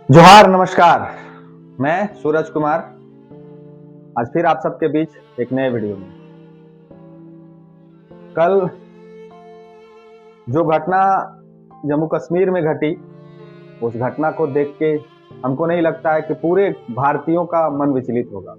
जोहार, नमस्कार। मैं सूरज कुमार आज फिर आप सबके बीच एक नए वीडियो में। कल जो घटना जम्मू कश्मीर में घटी, उस घटना को देख के हमको नहीं लगता है कि पूरे भारतीयों का मन विचलित होगा।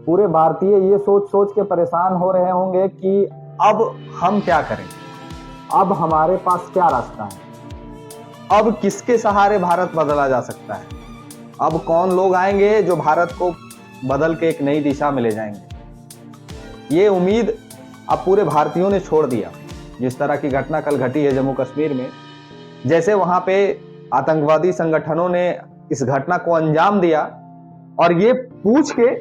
पूरे भारतीय ये सोच सोच के परेशान हो रहे होंगे कि अब हम क्या करें, अब हमारे पास क्या रास्ता है, अब किसके सहारे भारत बदला जा सकता है, अब कौन लोग आएंगे जो भारत को बदल के एक नई दिशा में ले जाएंगे। ये उम्मीद अब पूरे भारतीयों ने छोड़ दिया। जिस तरह की घटना कल घटी है जम्मू कश्मीर में, जैसे वहां पे आतंकवादी संगठनों ने इस घटना को अंजाम दिया और ये पूछ के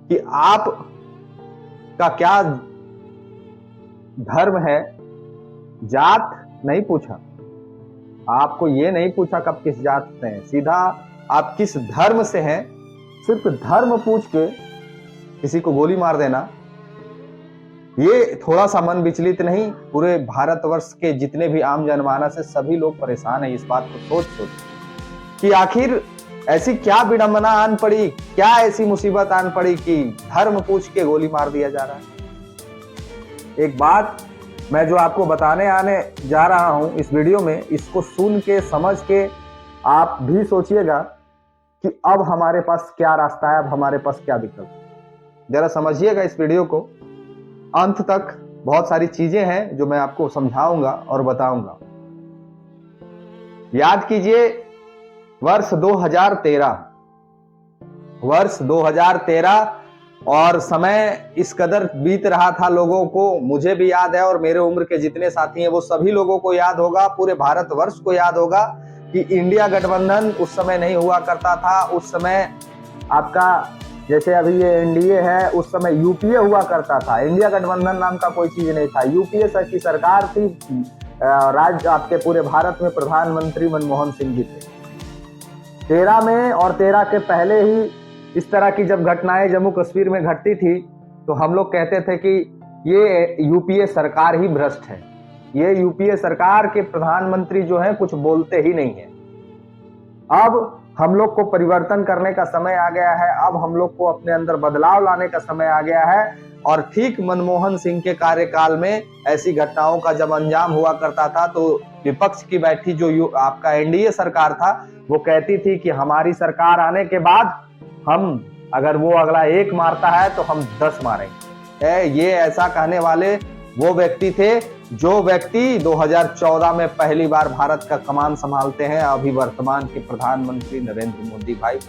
कि आप का क्या धर्म है, जात नहीं पूछा, आपको ये नहीं पूछा कब किस जात से हैं, सीधा आप किस धर्म से हैं, सिर्फ धर्म पूछ के किसी को गोली मार देना, ये थोड़ा सा मन विचलित नहीं, पूरे भारतवर्ष के जितने भी आम जनमानस है सभी लोग परेशान है इस बात को सोच सोच कि आखिर ऐसी क्या विडंबना आन पड़ी, क्या ऐसी मुसीबत आन पड़ी कि धर्म पूछ के गोली मार दिया जा रहा है। एक बात मैं जो आपको बताने आने जा रहा हूं इस वीडियो में, इसको सुन के समझ के आप भी सोचिएगा कि अब हमारे पास क्या रास्ता है, अब हमारे पास क्या विकल्प है। जरा समझिएगा इस वीडियो को अंत तक। बहुत सारी चीजें हैं जो मैं आपको समझाऊंगा और बताऊंगा। याद कीजिए वर्ष 2013 और समय इस कदर बीत रहा था लोगों को, मुझे भी याद है और मेरे उम्र के जितने साथी हैं वो सभी लोगों को याद होगा, पूरे भारतवर्ष को याद होगा कि इंडिया गठबंधन उस समय नहीं हुआ करता था। उस समय आपका जैसे अभी ये एनडीए है, उस समय यूपीए हुआ करता था। इंडिया गठबंधन नाम का कोई चीज नहीं था। यूपीए की सरकार थी, राज्य आपके पूरे भारत में प्रधानमंत्री मनमोहन सिंह जी थे। 13 में और 13 के पहले ही इस तरह की जब घटनाएं जम्मू कश्मीर में घटती थी तो हम लोग कहते थे कि ये यूपीए सरकार ही भ्रष्ट है, ये यूपीए सरकार के प्रधानमंत्री जो हैं कुछ बोलते ही नहीं है। अब हम लोग को परिवर्तन करने का समय आ गया है, अब हम लोग को अपने अंदर बदलाव लाने का समय आ गया है। और ठीक मनमोहन सिंह के कार्यकाल में ऐसी घटनाओं का जब अंजाम हुआ करता था तो विपक्ष की बैठी जो आपका एनडीए सरकार था वो कहती थी कि हमारी सरकार आने के बाद हम अगर वो अगला एक मारता है तो हम 10 मारेंगे। ये ऐसा कहने वाले वो व्यक्ति थे जो व्यक्ति 2014 में पहली बार भारत का कमान संभालते हैं, अभी वर्तमान के प्रधानमंत्री नरेंद्र मोदी भाई।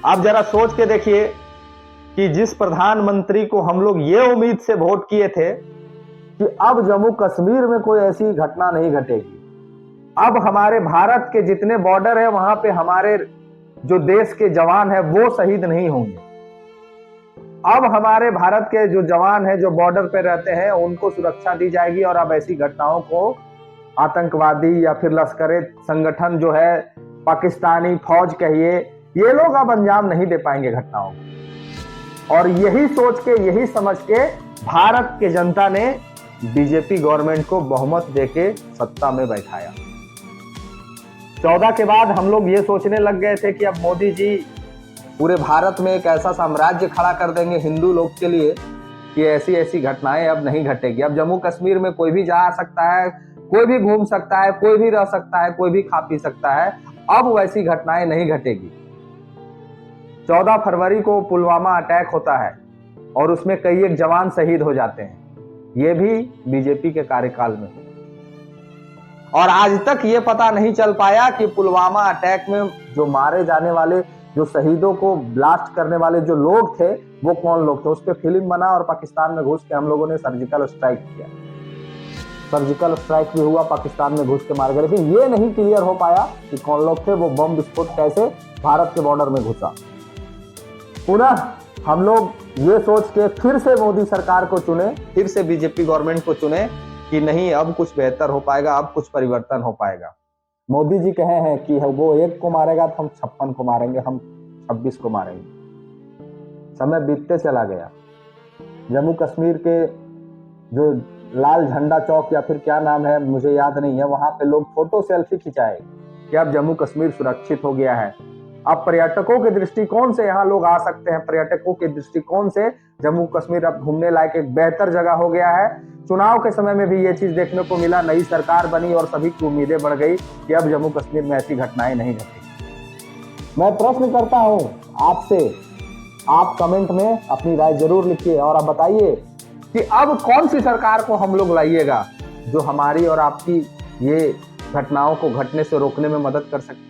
आप जरा सोच के देखिए कि जिस प्रधानमंत्री को हम लोग ये उम्मीद से वोट किए थे कि अब जम्मू कश्मीर में कोई ऐसी घटना नहीं घटेगी, अब हमारे भारत के जितने बॉर्डर है वहां पे हमारे जो देश के जवान है वो शहीद नहीं होंगे, अब हमारे भारत के जो जवान है जो बॉर्डर पे रहते हैं उनको सुरक्षा दी जाएगी और अब ऐसी घटनाओं को आतंकवादी या फिर लश्करे संगठन जो है, पाकिस्तानी फौज कहिए, ये लोग अब अंजाम नहीं दे पाएंगे घटनाओं को। और यही सोच के, यही समझ के भारत के जनता ने बीजेपी गवर्नमेंट को बहुमत देके सत्ता में बैठाया। 14 के बाद हम लोग ये सोचने लग गए थे कि अब मोदी जी पूरे भारत में एक ऐसा साम्राज्य खड़ा कर देंगे हिंदू लोग के लिए कि ऐसी ऐसी घटनाएं अब नहीं घटेगी। अब जम्मू कश्मीर में कोई भी जा सकता है, कोई भी घूम सकता है, कोई भी रह सकता है, कोई भी खा पी सकता है, अब वैसी घटनाएं नहीं घटेगी। 14 फरवरी को पुलवामा अटैक होता है और उसमें कई एक जवान शहीद हो जाते हैं, ये भी बीजेपी के कार्यकाल में। और आज तक ये पता नहीं चल पाया कि पुलवामा अटैक में जो मारे जाने वाले, जो शहीदों को ब्लास्ट करने वाले जो लोग थे वो कौन लोग थे। उस पर फिल्म बना और पाकिस्तान में घुस के हम लोगों ने सर्जिकल स्ट्राइक किया, सर्जिकल स्ट्राइक भी हुआ, पाकिस्तान में घुस के मार गए। लेकिन ये नहीं क्लियर हो पाया कि कौन लोग थे, वो बम विस्फोट कैसे भारत के बॉर्डर में घुसा। पुनः हम लोग ये सोच के फिर से मोदी सरकार को चुने, फिर से बीजेपी गवर्नमेंट को चुने कि नहीं अब कुछ बेहतर हो पाएगा, अब कुछ परिवर्तन हो पाएगा। मोदी जी कहे हैं कि वो 1 को मारेगा तो हम 56 को मारेंगे, हम 26 को मारेंगे। समय बीतते चला गया। जम्मू कश्मीर के जो लाल झंडा चौक या फिर क्या नाम है मुझे याद नहीं है, वहां पे लोग फोटो सेल्फी खिंचाए कि अब जम्मू कश्मीर सुरक्षित हो गया है। अब पर्यटकों के दृष्टिकोण से यहाँ लोग आ सकते हैं, पर्यटकों के दृष्टिकोण से जम्मू कश्मीर अब घूमने लायक एक बेहतर जगह हो गया है। चुनाव के समय में भी ये चीज देखने को मिला, नई सरकार बनी और सभी की उम्मीदें बढ़ गई कि अब जम्मू कश्मीर में ऐसी घटनाएं नहीं घटेंगी। मैं प्रश्न करता हूं आपसे, आप कमेंट में अपनी राय जरूर लिखिए और आप बताइए कि अब कौन सी सरकार को हम लोग लाइएगा जो हमारी और आपकी ये घटनाओं को घटने से रोकने में मदद कर सके।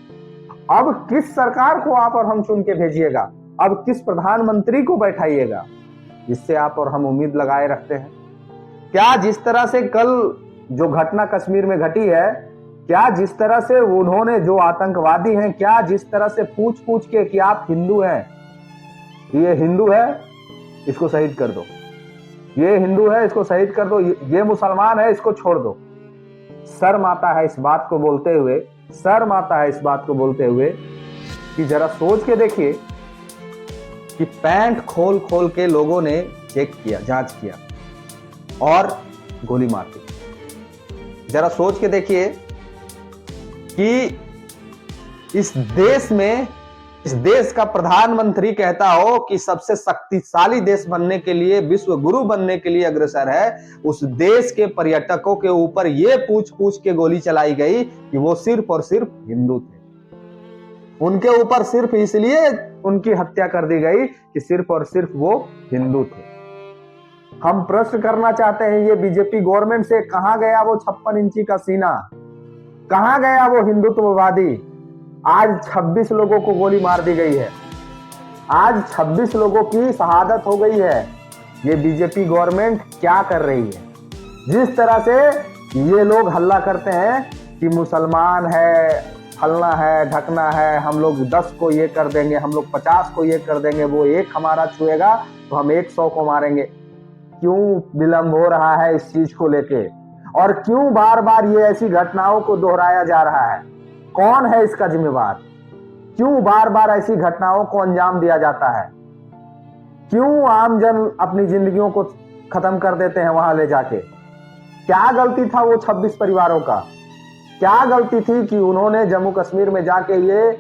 अब किस सरकार को आप और हम चुन के भेजिएगा, अब किस प्रधानमंत्री को बैठाइएगा, जिससे आप और हम उम्मीद लगाए रखते हैं। क्या जिस तरह से कल जो घटना कश्मीर में घटी है, क्या जिस तरह से उन्होंने जो आतंकवादी हैं, क्या जिस तरह से पूछ पूछ के कि आप हिंदू हैं, ये हिंदू है इसको शहीद कर दो, ये हिंदू है इसको शहीद कर दो, ये मुसलमान है इसको छोड़ दो। शर्म आता है इस बात को बोलते हुए, शर्म आता है इस बात को बोलते हुए कि जरा सोच के देखिए कि पैंट खोल खोल के लोगों ने चेक किया, जांच किया और गोली मार दी। जरा सोच के देखिए कि इस देश में, इस देश का प्रधानमंत्री कहता हो कि सबसे शक्तिशाली देश बनने के लिए, विश्व गुरु बनने के लिए अग्रसर है, उस देश के पर्यटकों के ऊपर यह पूछ पूछ के गोली चलाई गई कि वो सिर्फ और सिर्फ हिंदू थे। उनके ऊपर सिर्फ इसलिए उनकी हत्या कर दी गई कि सिर्फ और सिर्फ वो हिंदू थे। हम प्रश्न करना चाहते हैं ये बीजेपी गवर्नमेंट से, कहां गया वो 56 इंची का सीना, कहां गया वो हिंदुत्ववादी। आज 26 लोगों को गोली मार दी गई है, आज 26 लोगों की शहादत हो गई है। ये बीजेपी गवर्नमेंट क्या कर रही है? जिस तरह से ये लोग हल्ला करते हैं कि मुसलमान है, फलना है, ढकना है, हम लोग 10 को ये कर देंगे, हम लोग 50 को ये कर देंगे, वो एक हमारा छुएगा तो हम 100 को मारेंगे। क्यों विलंब हो रहा है इस चीज को लेके, और क्यों बार बार ये ऐसी घटनाओं को दोहराया जा रहा है? कौन है इसका जिम्मेवार? क्यों बार बार ऐसी घटनाओं को अंजाम दिया जाता है? क्यों आमजन अपनी जिंदगियों को खत्म कर देते हैं वहां ले जाके? क्या गलती था वो 26 परिवारों का? क्या गलती थी कि उन्होंने जम्मू कश्मीर में जाके ये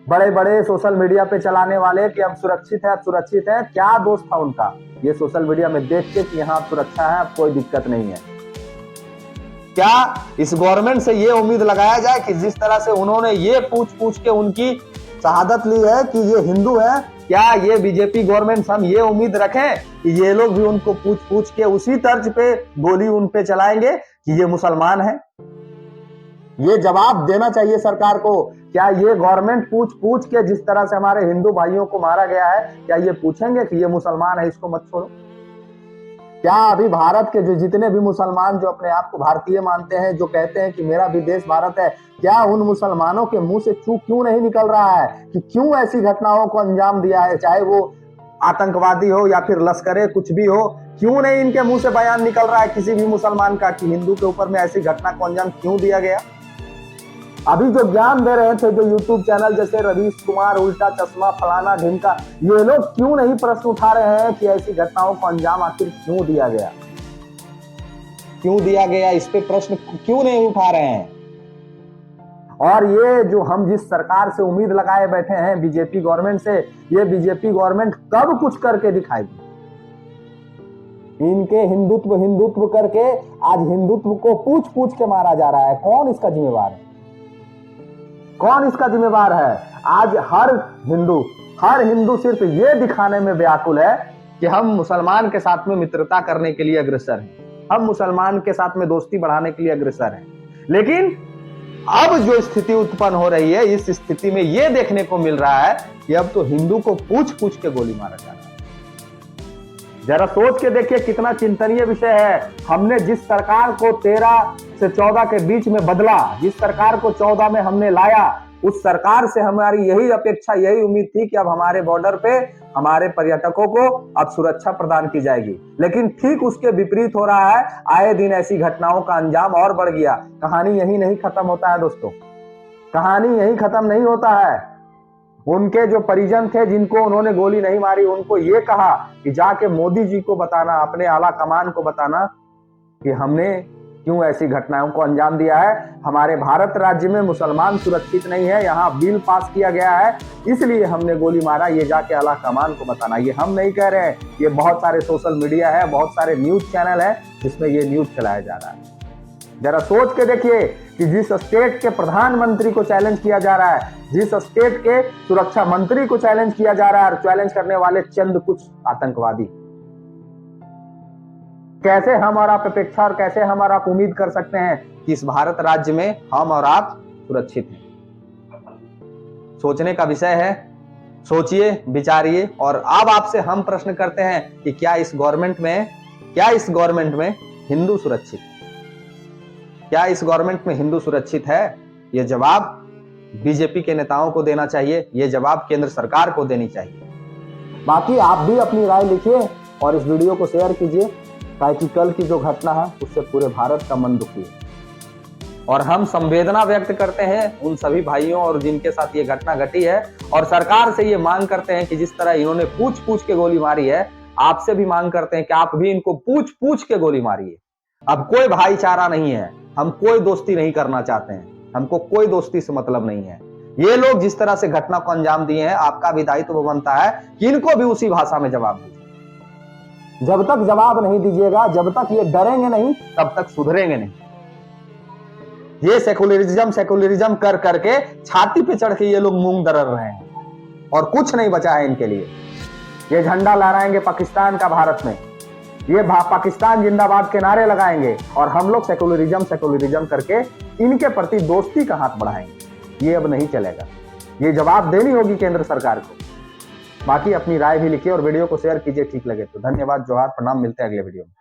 बड़े बड़े सोशल मीडिया पे चलाने वाले कि अब सुरक्षित है, अब सुरक्षित है, क्या दोष था उनका ये सोशल मीडिया में देख के कि यहाँ सुरक्षा है, अब कोई दिक्कत नहीं है? क्या इस गवर्नमेंट से ये उम्मीद लगाया जाए कि जिस तरह से उन्होंने ये पूछ पूछ के उनकी शहादत ली है कि ये हिंदू है, क्या ये बीजेपी गवर्नमेंट हम ये उम्मीद रखें कि ये लोग भी उनको पूछ पूछ के उसी तर्ज पे गोली उन पे चलाएंगे कि ये मुसलमान है? ये जवाब देना चाहिए सरकार को। क्या ये गवर्नमेंट पूछ पूछ के जिस तरह से हमारे हिंदू भाइयों को मारा गया है, क्या ये पूछेंगे कि ये मुसलमान है इसको मत छोड़ो? क्या अभी भारत के जो जितने भी मुसलमान जो अपने आप को भारतीय मानते हैं, जो कहते हैं कि मेरा भी देश भारत है, क्या उन मुसलमानों के मुंह से चूक क्यों नहीं निकल रहा है कि क्यों ऐसी घटनाओं को अंजाम दिया है? चाहे वो आतंकवादी हो या फिर लश्करे कुछ भी हो, क्यों नहीं इनके मुंह से बयान निकल रहा है किसी भी मुसलमान का कि हिंदू के ऊपर में ऐसी घटना को अंजाम क्यों दिया गया? अभी जो ज्ञान दे रहे थे जो यूट्यूब चैनल जैसे रवीश कुमार, उल्टा चश्मा, फलाना ढिमका, ये लोग क्यों नहीं प्रश्न उठा रहे हैं कि ऐसी घटनाओं को अंजाम आखिर क्यों दिया गया? क्यों दिया गया, इस पे प्रश्न क्यों नहीं उठा रहे हैं? और ये जो हम जिस सरकार से उम्मीद लगाए बैठे हैं बीजेपी गवर्नमेंट से, ये बीजेपी गवर्नमेंट कब कुछ करके दिखाएगी? इनके हिंदुत्व हिंदुत्व करके आज हिंदुत्व को पूछ पूछ के मारा जा रहा है। कौन इसका जिम्मेवार है? कौन इसका जिम्मेवार है? आज हर हिंदू सिर्फ ये दिखाने में व्याकुल है कि हम मुसलमान के साथ में मित्रता करने के लिए अग्रसर हैं, हम मुसलमान के साथ में दोस्ती बढ़ाने के लिए अग्रसर हैं। लेकिन अब जो स्थिति उत्पन्न हो रही है, इस स्थिति में यह देखने को मिल रहा है कि अब तो हिंदू को पूछ पूछ के गोली मारा जा रहा है। जरा सोच के देखिए कितना चिंतनीय विषय है। हमने जिस सरकार को 13 से 14 के बीच में बदला, जिस सरकार को 14 में हमने लाया, उस सरकार से हमारी यही अपेक्षा, यही उम्मीद थी कि अब हमारे बॉर्डर पे हमारे पर्यटकों को अब सुरक्षा प्रदान की जाएगी। लेकिन ठीक उसके विपरीत हो रहा है। आए दिन ऐसी घटनाओं का अंजाम और बढ़ गया। कहानी यही नहीं खत्म होता है दोस्तों, कहानी यही खत्म नहीं होता है। उनके जो परिजन थे जिनको उन्होंने गोली नहीं मारी, उनको ये कहा कि जाके मोदी जी को बताना, अपने आला कमान को बताना कि हमने क्यों ऐसी घटनाओं को अंजाम दिया है। हमारे भारत राज्य में मुसलमान सुरक्षित नहीं है, यहाँ बिल पास किया गया है, इसलिए हमने गोली मारा। ये जाके आला कमान को बताना। ये हम नहीं कह रहे हैं, ये बहुत सारे सोशल मीडिया है, बहुत सारे न्यूज चैनल है जिसमें ये न्यूज चलाया जा रहा है। जरा सोच के देखिए कि जिस स्टेट के प्रधानमंत्री को चैलेंज किया जा रहा है, जिस स्टेट के सुरक्षा मंत्री को चैलेंज किया जा रहा है, और चैलेंज करने वाले चंद कुछ आतंकवादी, कैसे हम और आप अपेक्षा और कैसे हम और आप उम्मीद कर सकते हैं कि इस भारत राज्य में हम और आप सुरक्षित हैं। सोचने का विषय है, सोचिए, विचारिए। और अब आपसे हम प्रश्न करते हैं कि क्या इस गवर्नमेंट में हिंदू सुरक्षित, क्या इस गवर्नमेंट में हिंदू सुरक्षित है? यह जवाब बीजेपी के नेताओं को देना चाहिए, यह जवाब केंद्र सरकार को देनी चाहिए। बाकी आप भी अपनी राय लिखिए और इस वीडियो को शेयर कीजिए, ताकि कल की जो घटना है उससे पूरे भारत का मन दुखी है। और हम संवेदना व्यक्त करते हैं उन सभी भाइयों और जिनके साथ ये घटना घटी है, और सरकार से ये मांग करते हैं कि जिस तरह इन्होंने पूछ पूछ के गोली मारी है, आपसे भी मांग करते हैं कि आप भी इनको पूछ पूछ के गोली मारिए। अब कोई भाईचारा नहीं है, हम कोई दोस्ती नहीं करना चाहते हैं, हमको कोई दोस्ती से मतलब नहीं है। ये लोग जिस तरह से घटना को अंजाम दिए हैं, आपका भी दायित्व बनता है कि इनको भी उसी भाषा में जवाब दीजिए। जब तक जवाब नहीं दीजिएगा, जब तक ये डरेंगे नहीं, तब तक सुधरेंगे नहीं। ये सेकुलरिज्म कर करके छाती पे चढ़ के ये लोग मूंग दरड़ रहे हैं और कुछ नहीं बचा है इनके लिए। ये झंडा लहराएंगे पाकिस्तान का भारत में, ये पाकिस्तान जिंदाबाद के नारे लगाएंगे, और हम लोग सेकुलरिज्म करके इनके प्रति दोस्ती का हाथ बढ़ाएंगे। ये अब नहीं चलेगा, ये जवाब देनी होगी केंद्र सरकार को। बाकी अपनी राय भी लिखिए और वीडियो को शेयर कीजिए ठीक लगे तो। धन्यवाद, जोहार, प्रणाम, मिलते हैं अगले वीडियो में।